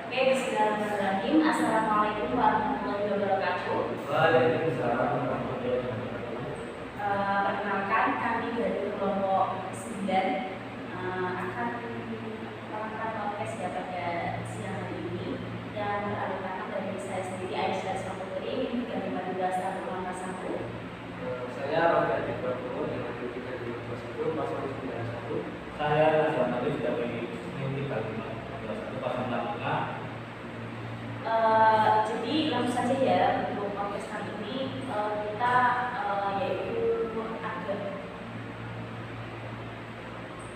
Oke, bismillahirrahmanirrahim. Assalamualaikum warahmatullahi wabarakatuh. Waalaikumsalam warahmatullahi wabarakatuh. Perkenalkan, kami dari kelompok 9 akan melakukan podcast ya pada siang hari ini yang beralamat dari saya sendiri Aisyah Sofutri 3521. Saya Rafi Adi Prabowo dengan titik dari 21 pasal 91. Saya Nazwan Alif dari Unit 35 pasal 65. Jadi langsung saja ya untuk podcast kali ini kita yaitu ada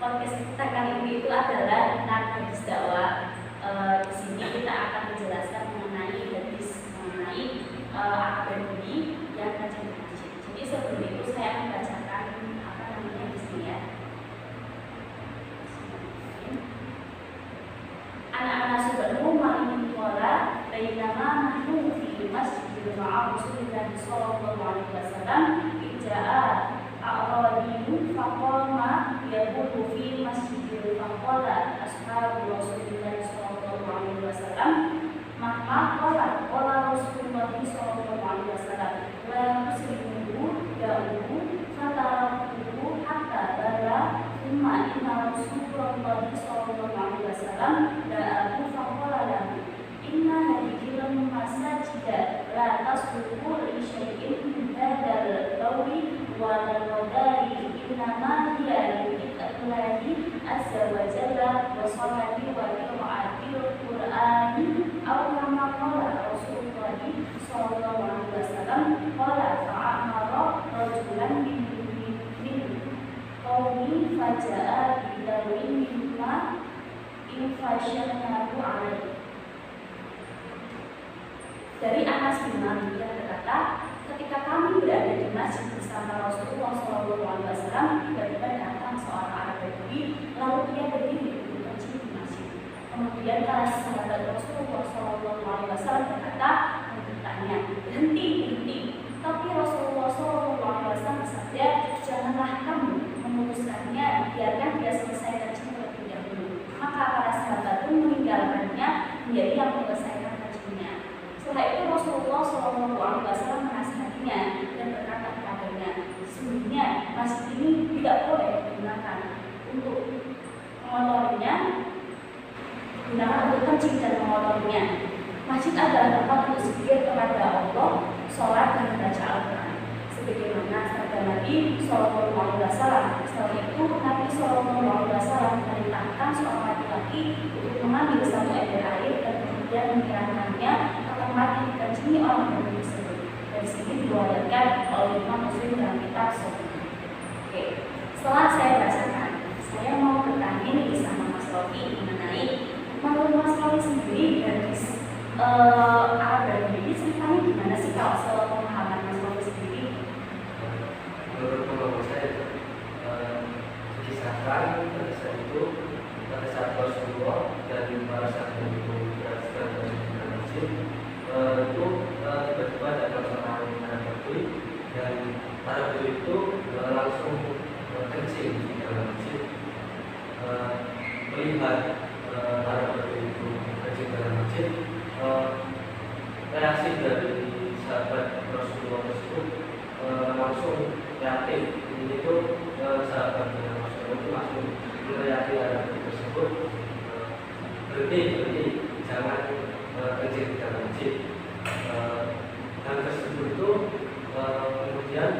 podcast kita kali ini itu adalah tentang hadis dakwah. Di sini kita akan menjelaskan mengenai hadis mengenai akademi yang kajian haji. Jadi sebelum itu saya akan bacakan apa namanya di sini ya. Anak-anak subhanu ma'in wala bainama nahnu fi masjidil ma'a Rasulillah sallallahu alaihi wasallam ija'a a'rabiyun faqama yaqulu fi masjidil faqala ashabu Rasulillah sallallahu alaihi wasallam maka qala Rasulullah sallallahu alaihi wasallam la muslimu ya'uhu fatarakuhu hatta bala thumma inna Rasulullah sallallahu alaihi wasallam da'ahu faqala lahu inna hadhil masajida la tasluhu li syai'in min hadzal qawli wa al-wadari innama hiya lillahi azza wa jalla wa salati wa qira'atil qur'ani aw kama qala Rasulullah sallallahu alaihi wasallam qala fa'amara rajulan min qawmi faja'a bidawin mimma infasyannahu alaihi. Dari Anas bin Malik yang berkata, ketika kami berada di masjid bersama Rasulullah SAW, tiba-tiba datang seorang Arab Badui, lalu ia berdiri untuk kencing di masjid. Kemudian para sahabat Rasulullah SAW berkata, bertanya, berhenti. Tapi Rasulullah SAW bersabda, janganlah kamu memutuskannya, biarkan dia selesai kencing terlebih dahulu. Maka para sahabat pun meninggalkannya menjadi yang menyelesaikan kencingnya. Setelah itu Rasulullah SAW menasihatinya dan berkata kepadanya, sesungguhnya masjid ini tidak boleh digunakan untuk mengotorinya, digunakan untuk kencing dan mengotorinya. Masjid adalah tempat untuk zikir kepada Allah, sholat dan membaca Al-Quran. Sebagaimana sabda Nabi SAW. Setelah itu Nabi SAW memerintahkan seorang laki-laki untuk mengambil satu ember air dan kemudian menyiramkannya ke tempat yang dikencingi orang Badui tersebut. Dari sini diriwayatkan oleh Imam Muslim dalam kitab Sahih. Oke, setelah saya bacakan, saya mau bertanya nih sama Mas Rofi mengenai menurut Mas Rofi sendiri dari Arab Badui ini ceritanya gimana sih kalau sepemahaman Mas Rofi sendiri? Menurut pengalaman saya, kisahkan pada saat itu, pada saat Rasulullah dan para sahabat itu berasal dari masjid, itu tiba-tiba datang seorang Arab Badui dan Arab Badui itu langsung kencing di dalam masjid. Melihat Arab Badui itu kencing dalam masjid, reaksi dari sahabat Rasulullah tersebut langsung reaktif. Ini itu sahabat Rasulullah itu langsung mereaktif Arab tersebut, berhenti, jangan kencing di dalam masjid. Dan tersebut itu kemudian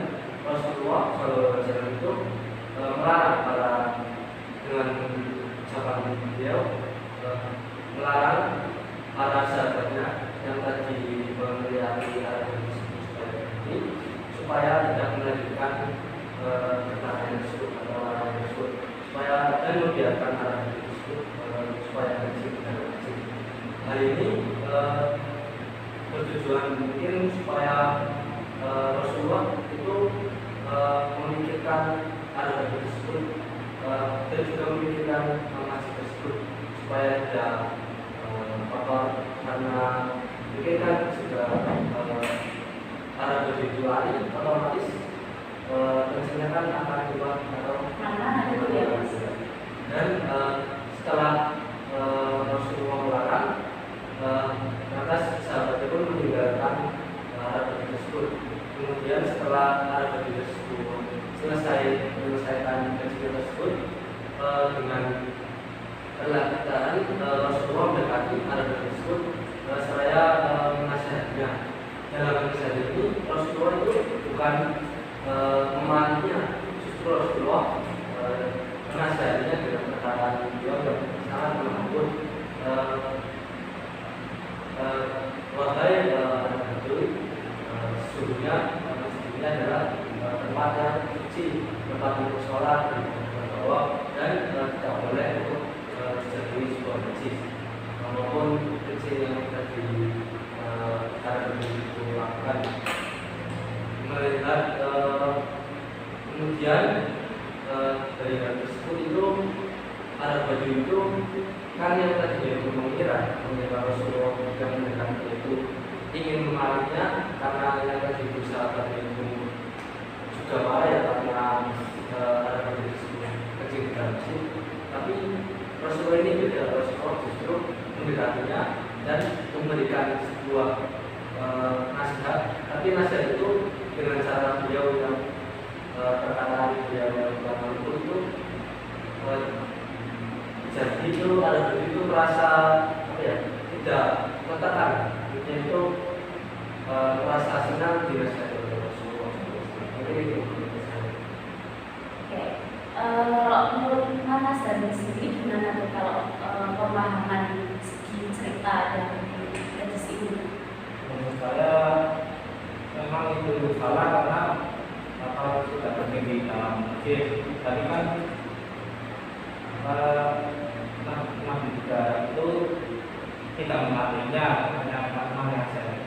Rasulullah SAW itu melarang dengan ucapan beliau, melarang para sahabatnya yang tadi melihat Arab tersebut supaya tidak melanjutkan perkataan tersebut atau larangan tersebut, supaya dan membiarkan Arab tersebut supaya kencing dan kencing. Hal ini bertujuan mungkin supaya Rasulullah itu memikirkan Arab tersebut dan juga memikirkan masjid tersebut supaya tidak kotor, karena mungkin kan sudah Arab itu lari otomatis kencingnya kan akan keluar atau Mana itu ya? dan setelah Rasulullah melarang kelantaran Rasulullah mendekati Arab tersebut seraya menasihatinya. Dalam kisah itu Rasulullah itu bukan memanggilnya, justru Rasulullah menasihatinya dengan perkataan beliau yang sangat lembut. Wahai anak kecil, sesungguhnya masjid ini adalah tempat yang suci, tempat untuk sholat, dan tidak boleh untuk jadi sebuah masjid maupun kecil yang tadi cara dilakukan. Melihat kemudian dari hal tersebut itu ada baju itu kan yang tadi dia mengira Rasulullah juga mendekati itu ingin mengalihnya karena yang tadi berusaha tadi itu juga marah ya karena ada baju tersebut kecil di dalam masjid. Tapi Rasulullah ini beda, Rasulullah justru mendekatinya dan memberikan sebuah nasihat. Tapi nasihat itu dengan cara beliau yang perkataan beliau yang lembut itu jadi itu ada itu merasa apa ya, tidak menekan, itu merasa senang di nasihat Rasulullah. Jadi itu. Oke, kalau menurut Mas dan sendiri gimana tuh kalau pemahaman segi cerita dan hadis ini? Menurut saya memang itu salah karena apa sudah terjadi dalam masjid. Tadi kan Nabi juga itu tidak mengaturnya, hanya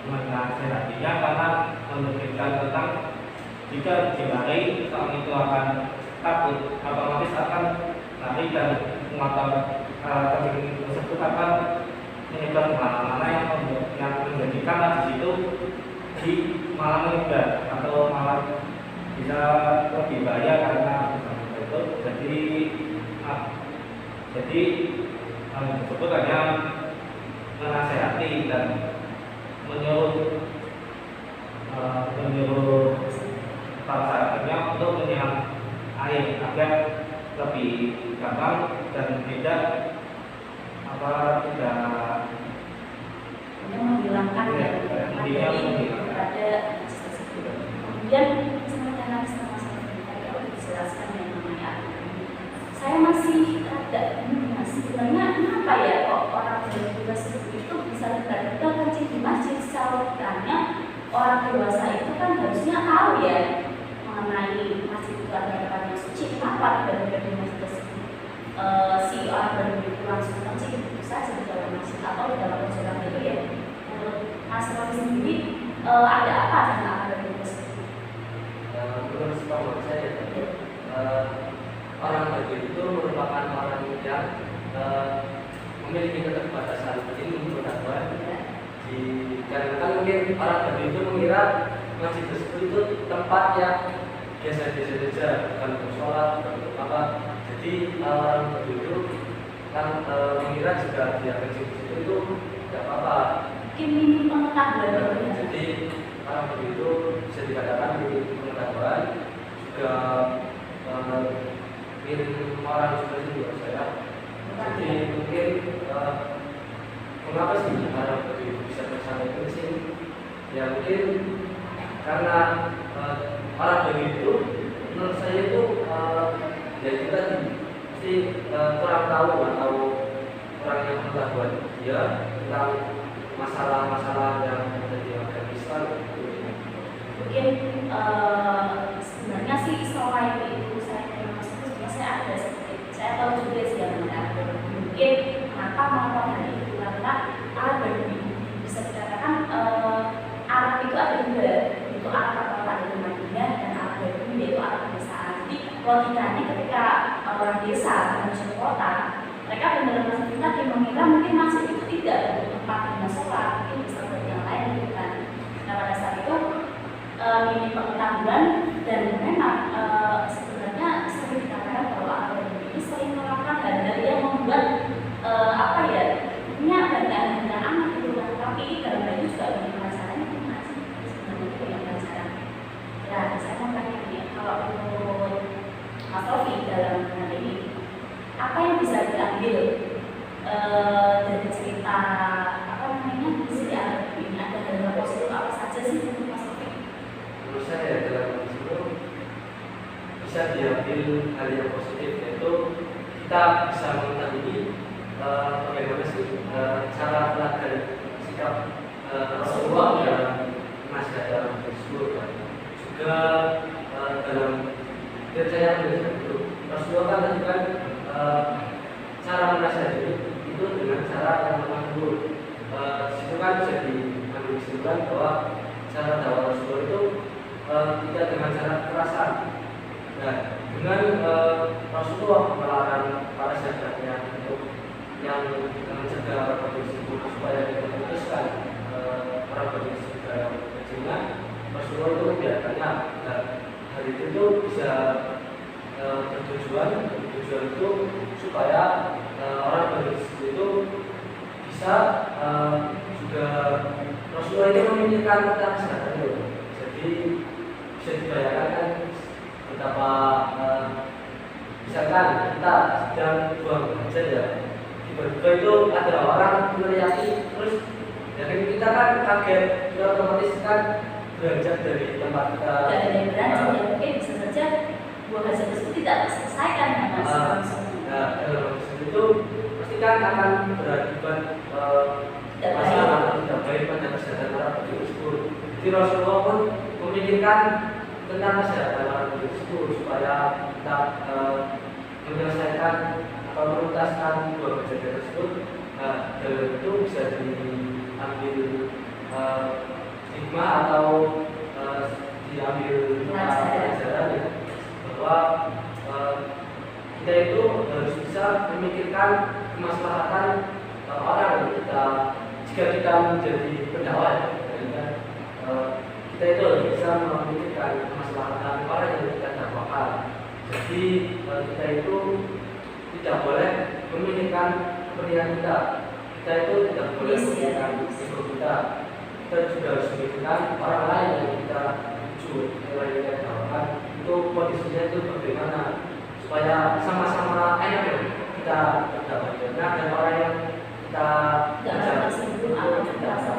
menasihatinya karena menunjukkan tentang jika dimarahi orang itu akan takut, otomatis akan lari dan terjadi tersebut akan menyebar kemana-mana yang menjadikan di situ di malah menyebar atau malah bisa lebih bahaya karena itu. Jadi tersebut hanya menasehati dan menyuruh para sahabatnya untuk menyiram air agar lebih gampang dan tidak menghilangkan intinya pada tersebut. Kemudian sama tadi kalau dijelaskan yang namanya saya masih agak bingung sebenarnya kenapa ya kok orang dewasa itu bisa tiba-tiba kencing di masjid. Soalnya orang dewasa itu kan harusnya tahu ya mengenai masjid itu adalah tempat yang suci. Kenapa tiba-tiba di masjid tersebut si orang baru itu langsung kencing itu saja di dalam masjid atau di dalam perjalanan itu ya? Menurut Mas Rofi sendiri ada apa dengan apa dari tersebut? Menurut pengalaman saya orang baju itu merupakan orang yang memiliki keterbatasan ilmu pengetahuan. Dikarenakan mungkin orang baju itu mengira masjid tersebut itu tempat yang biasa-biasa saja, bukan untuk sholat, bukan untuk apa. Jadi orang baju itu kan mengira jika dia kecil itu tidak apa-apa. Mungkin minim pengetahuan. Jadi orang baju itu bisa dikatakan minim pengetahuan, juga minim orang seperti itu saya. Jadi mungkin mengapa sih orang baju bisa bersama itu sih? Ya mungkin karena orang baju itu menurut saya itu ya itu tadi mesti kurang tahu atau kurang yang pengetahuan dia tentang masalah-masalah yang ada di agama Islam. Mungkin sebenarnya sih selain itu saya sebenarnya saya ada seperti saya tahu juga sih yang benar. Mungkin kenapa melakukan hal itu karena Arab Badui bisa dikatakan Arab itu ada dua, itu Arab atau ada di Madinah dan Arab Badui yaitu Arab pedesaan. Jadi logikanya ketika orang desa menuju kota, mereka benar-benar kita mengira mungkin masjid itu tidak untuk tempat dimana sholat, mungkin bisa buat yang lain gitu kan. Nah pada saat itu minim pengetahuan dan memang sebenarnya sering dikatakan bahwa Arab ini sering melakukan hal-hal yang membuat apa ya, punya benda-benda anak gitu kan. Tapi dalam hal itu juga banyak pelajarannya itu masih sebenarnya itu banyak pelajaran. Ya saya mau tanya nih, kalau menurut Mas Rofi dalam hal ini apa yang bisa diambil dari cerita apa namanya Siti Al-Arabi ini, ada hal-hal positif apa saja sih untuk Mas Taufik? Menurut saya dalam kondisi itu bisa diambil hal yang positif, yaitu kita bisa mengetahui bagaimana sih cara teladan sikap Rasulullah dalam nasihat tersebut, dan juga dalam percaya itu Rasulullah kan tadi kan cara menasihati itu dengan cara yang lemah lembut. Situ kan bisa diambil kesimpulan bahwa cara dakwah Rasulullah itu tidak dengan cara kekerasan. Nah, dengan Rasulullah melarang para sahabatnya untuk yang mencegah para tersebut supaya tidak memutuskan para tersebut dalam kejinan, Rasulullah itu membiarkannya. Nah, hal itu bisa bertujuan itu supaya orang tersebut itu bisa juga Rasulullah itu memikirkan tentang kesehatan itu. Jadi bisa dibayangkan kan betapa misalkan kita sedang buang hajat ya, tiba-tiba itu ada orang meneriaki, terus jadi kita kan kaget, kita otomatis kan beranjak dari tempat kita. Dari beranjak ya mungkin bisa saja buang hajat tersebut tidak terselesaikan ya Mas. Nah, dalam kondisi itu pasti kan akan berakibat masalah atau tidak baik pada kesehatan para penduduk tersebut. Jadi Rasulullah pun memikirkan tentang kesehatan para penduduk tersebut supaya kita menyelesaikan atau menuntaskan dua kejadian tersebut. Nah, dalam itu bisa diambil hikmah atau diambil pelajaran ya, bahwa kita itu harus bisa memikirkan kemaslahatan orang yang jika kita menjadi pendakwah ya, kita itu harus bisa memikirkan kemaslahatan orang yang kita dakwahkan. Jadi kita itu tidak boleh memikirkan kepentingan kita itu tidak boleh memikirkan ego kita. Kita juga harus memikirkan orang lain yang kita tuju, yang kita dakwahkan itu kondisinya itu bagaimana, supaya sama-sama enak kita berdakwah dan orang yang kita tersebut akan terasa.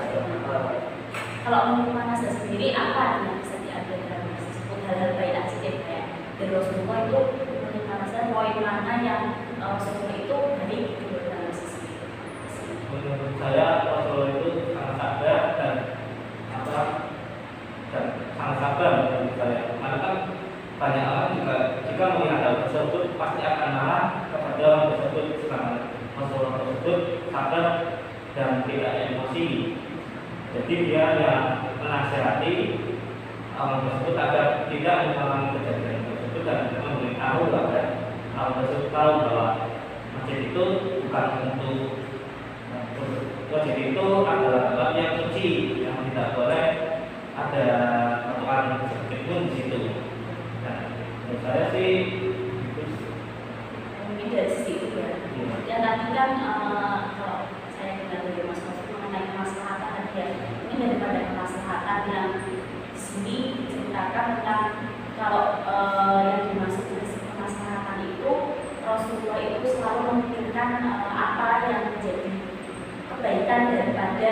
Kalau menurut Mas sendiri apa yang bisa diambil dari Mas tersebut, hal-hal baik aja kayak dari Rasulullah itu menurut Mas poin mana yang Rasulullah itu baik gitu dari Mas sendiri? Menurut saya Rasulullah itu sangat sabar dan sangat sabar menurut saya. Karena kan banyak orang juga jika melihat hal tersebut pasti akan marah kepada orang tersebut, sedangkan Rasulullah tersebut sabar dan tidak emosi. Jadi dia yang menasihati orang tersebut agar tidak mengulangi kejadian tersebut dan memberitahu agar orang tersebut tahu bahwa masjid itu bukan untuk masjid itu adalah tempat yang suci yang tidak boleh ada aturan sedikit pun di situ. Nah, menurut saya sih mungkin dari sisi itu ya. Dan tadi kan kalau saya dengar dari Mas Taufik mengenai kemaslahatan tadi ya, ini daripada kemaslahatan yang di sini diceritakan tentang kalau yang dimaksud dari kemaslahatan itu Rasulullah itu selalu memikirkan apa yang menjadi kebaikan daripada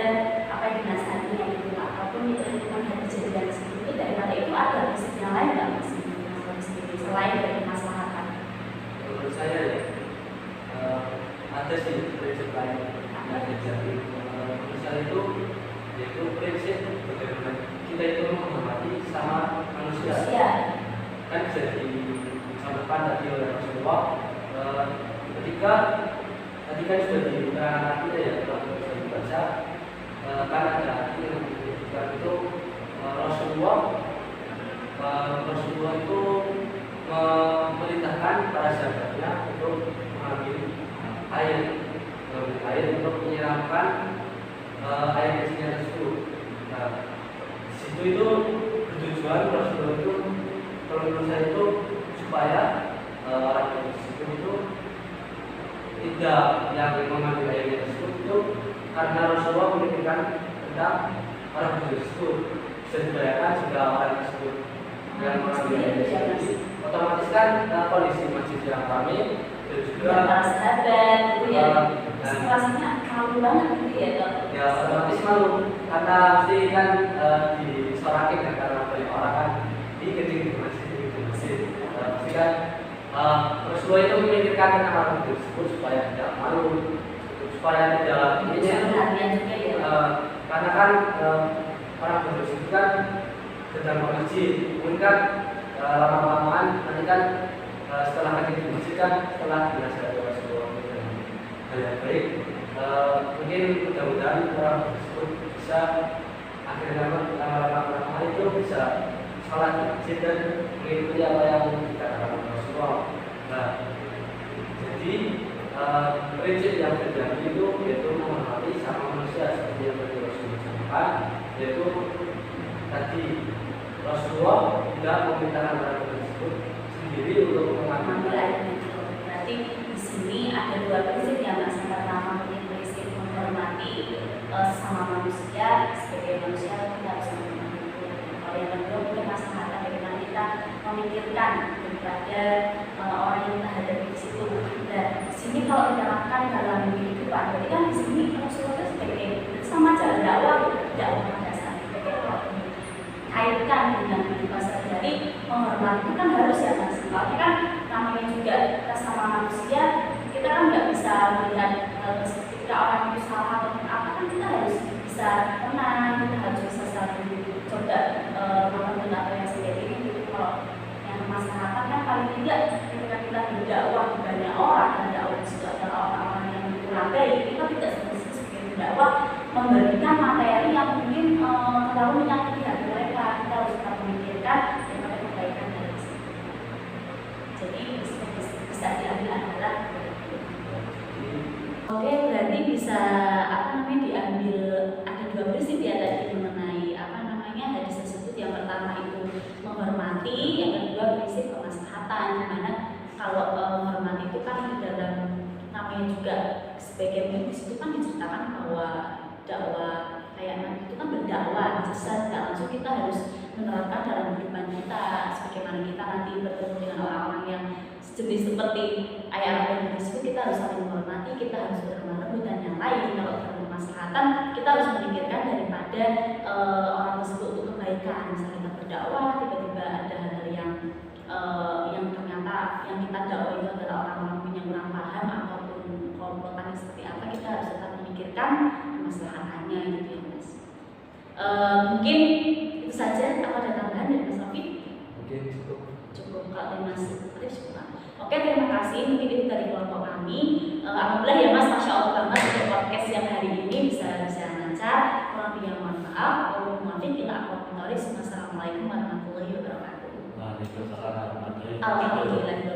apa yang dinasihatinya itu, ataupun itu melihat kejadian seperti itu, daripada itu ada prinsip yang lain nggak Mas sendiri selain dari kemaslahatan? Menurut saya ya, ada sih prinsip lain yang terjadi. Menurut saya itu yaitu prinsip bagaimana kita itu menghormati sama manusia. Kan bisa disampaikan tadi oleh Rasulullah ketika tadi kan sudah dibuka kita ya, kalau bisa dibaca kan ada arti yang menunjukkan itu Rasulullah itu memerintahkan para sahabatnya untuk mengambil air untuk menyiramkan air kecilnya tersebut. Nah, situ itu bertujuan Rasulullah itu kalau menurut saya itu supaya orang tersebut itu tidak yang mengambil airnya tersebut itu karena Rasulullah memikirkan tentang orang tersebut. Bisa dibayangkan jika orang tersebut yang mengambil airnya tersebut, otomatis kan kondisi masjid yang ramai dan juga para sahabat malu karena mesti kan disorakin ya, karena banyak orang kan ini kecil di masjid, pasti kan Rasulullah itu memikirkan tentang hal tersebut supaya tidak malu, supaya tidak ini karena kan orang berdosa itu kan sedang mengaji, mungkin kan lama-lamaan nanti kan setelah hadir di masjid kan setelah dinasihati Rasulullah dengan hal yang baik, mungkin mudah-mudahan orang tersebut bisa akhirnya lama-lama itu bisa sholat di masjid dan mengikuti apa yang dikatakan Rasulullah. Nah, jadi prinsip yang terjadi itu yaitu menghormati sama manusia seperti yang tadi Rasulullah sampaikan, yaitu tadi Rasulullah tidak memintakan orang tersebut sendiri untuk mengambil. Berarti di sini ada dua prinsip yang Yang pertama prinsip menghormati sesama manusia, sebagai manusia kita harus menghormati. Kalau yang kedua mungkin masalah bagaimana kita memikirkan daripada orang yang kita hadapi di situ. Dan di sini kalau diterapkan dalam kehidupan, berarti kan di sini Rasulullah sebagai sama jalan dakwah pada saat itu kaitkan dengan kehidupan sehari-hari. Menghormati kan harus ya mas. Kalau kan namanya juga kita sama manusia, kita kan nggak bisa melihat ketika orang itu salah ataupun apa, kan kita harus bisa tenang, kita harus bisa saling coba melakukan apa yang seperti ini gitu. Kalau yang masyarakat kan paling tidak ketika kita berdakwah di banyak orang dan dakwah juga adalah orang-orang yang kurang baik, kita tidak seperti berdakwah memberikan materi yang mungkin terlalu menyakiti hati mereka. Kita harus tetap memikirkan daripada kebaikan dari situ. Jadi bisa diambil adalah oke, berarti bisa diambil ada dua prinsip ya tadi mengenai hadis tersebut. Yang pertama itu menghormati, yang kedua prinsip kemaslahatan. Dimana kalau menghormati itu kan di dalam namanya juga sebagai hadis itu kan diceritakan bahwa dakwah kayak Nabi itu kan berdakwah, secara tidak langsung kita harus menerapkan dalam kehidupan kita. Sebagaimana kita nanti bertemu dengan orang-orang yang sejenis seperti ayat dan hadis, kita harus saling menghormati, kita harus berlemah lembut dan yang lain. Kalau dalam kemaslahatan kita harus memikirkan daripada orang tersebut untuk kebaikan. Misalnya kita berdakwah, tiba-tiba ada hal-hal yang ternyata yang kita dakwah itu adalah orang-orang yang kurang paham ataupun komplotan seperti apa, kita harus tetap memikirkan kemaslahatannya gitu ya mas. Mungkin itu saja. Apa ada tambahan dari Mas Rafi? Mungkin Cukup kalau dari Mas Arif cukup. Oke, terima kasih. Mungkin itu dari kelompok kami. Alhamdulillah ya mas, masya Allah banget untuk podcast yang hari ini bisa lancar. Kurang lebih mohon maaf. Assalamualaikum warahmatullahi wabarakatuh. Waalaikumsalam warahmatullahi wabarakatuh. Alhamdulillah.